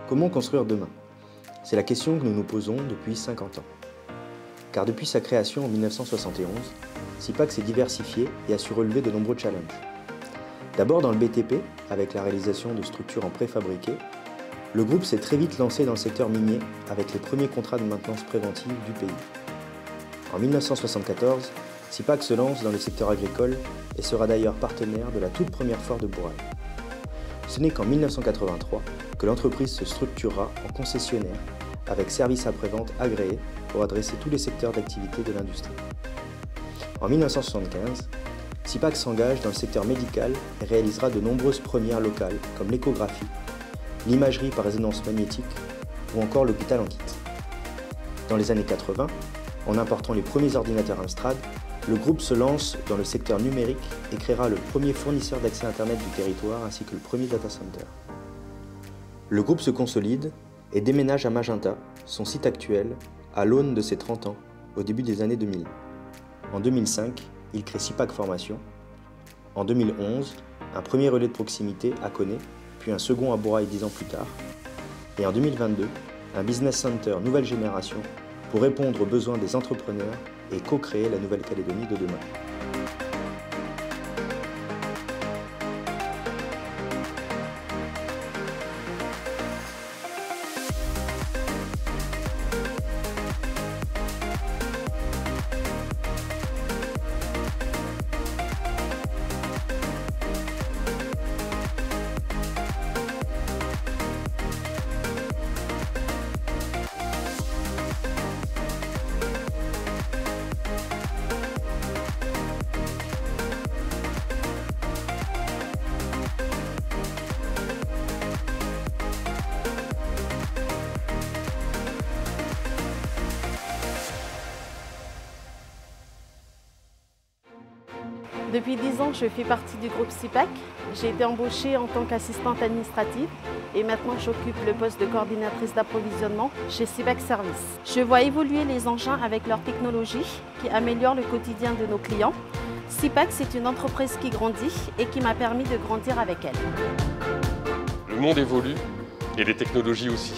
Comment construire demain? C'est la question que nous nous posons depuis 50 ans. Car depuis sa création en 1971, SIPAC s'est diversifié et a su relever de nombreux challenges. D'abord dans le BTP, avec la réalisation de structures en préfabriqué, le groupe s'est très vite lancé dans le secteur minier avec les premiers contrats de maintenance préventive du pays. En 1974, SIPAC se lance dans le secteur agricole et sera d'ailleurs partenaire de la toute première foire de Bourail. Ce n'est qu'en 1983 que l'entreprise se structurera en concessionnaire avec services après-vente agréés pour adresser tous les secteurs d'activité de l'industrie. En 1975, SIPAC s'engage dans le secteur médical et réalisera de nombreuses premières locales comme l'échographie, l'imagerie par résonance magnétique ou encore l'hôpital en kit. Dans les années 80, en important les premiers ordinateurs Amstrad, le groupe se lance dans le secteur numérique et créera le premier fournisseur d'accès Internet du territoire ainsi que le premier data center. Le groupe se consolide et déménage à Magenta, son site actuel, à l'aune de ses 30 ans, au début des années 2000. En 2005, il crée SIPAC Formation. En 2011, un premier relais de proximité à Koné, puis un second à Bourail 10 ans plus tard. Et en 2022, un business center nouvelle génération pour répondre aux besoins des entrepreneurs et co-créer la Nouvelle-Calédonie de demain. Depuis 10 ans, je fais partie du groupe SIPAC. J'ai été embauchée en tant qu'assistante administrative et maintenant j'occupe le poste de coordinatrice d'approvisionnement chez SIPAC Service. Je vois évoluer les engins avec leur technologie qui améliore le quotidien de nos clients. SIPAC, c'est une entreprise qui grandit et qui m'a permis de grandir avec elle. Le monde évolue et les technologies aussi.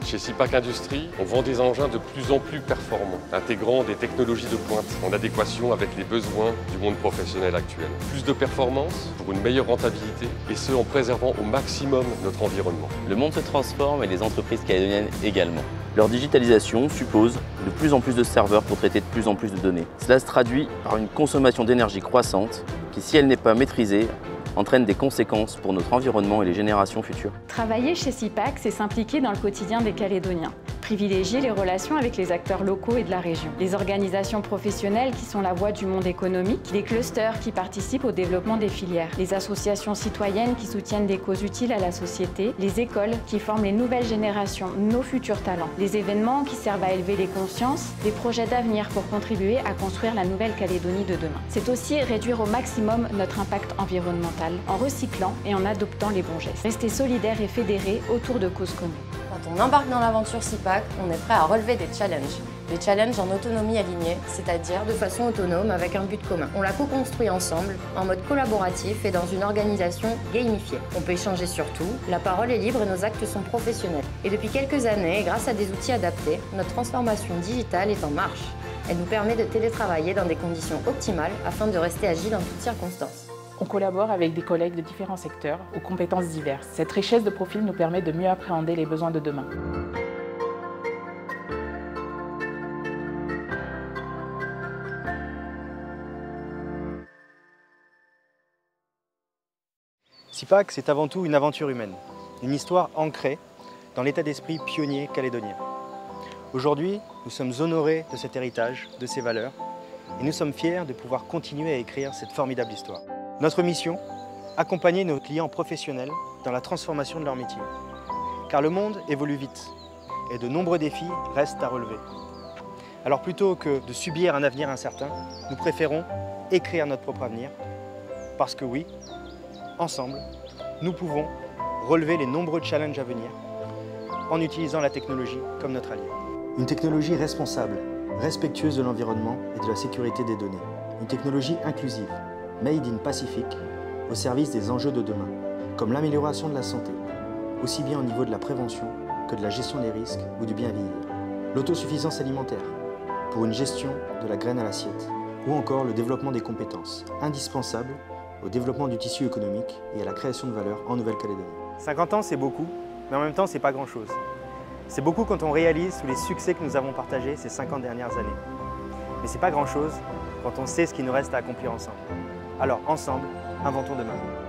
Chez SIPAC Industrie, on vend des engins de plus en plus performants, intégrant des technologies de pointe en adéquation avec les besoins du monde professionnel actuel. Plus de performance pour une meilleure rentabilité et ce en préservant au maximum notre environnement. Le monde se transforme et les entreprises calédoniennes également. Leur digitalisation suppose de plus en plus de serveurs pour traiter de plus en plus de données. Cela se traduit par une consommation d'énergie croissante qui, si elle n'est pas maîtrisée, entraîne des conséquences pour notre environnement et les générations futures. Travailler chez SIPAC, c'est s'impliquer dans le quotidien des Calédoniens. Privilégier les relations avec les acteurs locaux et de la région. Les organisations professionnelles qui sont la voix du monde économique, les clusters qui participent au développement des filières, les associations citoyennes qui soutiennent des causes utiles à la société, les écoles qui forment les nouvelles générations, nos futurs talents, les événements qui servent à élever les consciences, des projets d'avenir pour contribuer à construire la Nouvelle-Calédonie de demain. C'est aussi réduire au maximum notre impact environnemental en recyclant et en adoptant les bons gestes. Rester solidaires et fédérés autour de causes communes. Quand on embarque dans l'aventure SIPAC, on est prêt à relever des challenges. Des challenges en autonomie alignée, c'est-à-dire de façon autonome avec un but commun. On l'a co-construit ensemble, en mode collaboratif et dans une organisation gamifiée. On peut échanger sur tout, la parole est libre et nos actes sont professionnels. Et depuis quelques années, grâce à des outils adaptés, notre transformation digitale est en marche. Elle nous permet de télétravailler dans des conditions optimales afin de rester agile en toutes circonstances. On collabore avec des collègues de différents secteurs aux compétences diverses. Cette richesse de profil nous permet de mieux appréhender les besoins de demain. SIPAC, c'est avant tout une aventure humaine, une histoire ancrée dans l'état d'esprit pionnier calédonien. Aujourd'hui, nous sommes honorés de cet héritage, de ces valeurs, et nous sommes fiers de pouvoir continuer à écrire cette formidable histoire. Notre mission, accompagner nos clients professionnels dans la transformation de leur métier. Car le monde évolue vite et de nombreux défis restent à relever. Alors plutôt que de subir un avenir incertain, nous préférons écrire notre propre avenir. Parce que oui, ensemble, nous pouvons relever les nombreux challenges à venir en utilisant la technologie comme notre allié. Une technologie responsable, respectueuse de l'environnement et de la sécurité des données. Une technologie inclusive, Made in Pacific, au service des enjeux de demain, comme l'amélioration de la santé, aussi bien au niveau de la prévention que de la gestion des risques ou du bien vieillir. L'autosuffisance alimentaire, pour une gestion de la graine à l'assiette, ou encore le développement des compétences, indispensables au développement du tissu économique et à la création de valeur en Nouvelle-Calédonie. 50 ans, c'est beaucoup, mais en même temps, c'est pas grand-chose. C'est beaucoup quand on réalise tous les succès que nous avons partagés ces 50 dernières années. Mais c'est pas grand-chose quand on sait ce qu'il nous reste à accomplir ensemble. Alors, ensemble, inventons demain.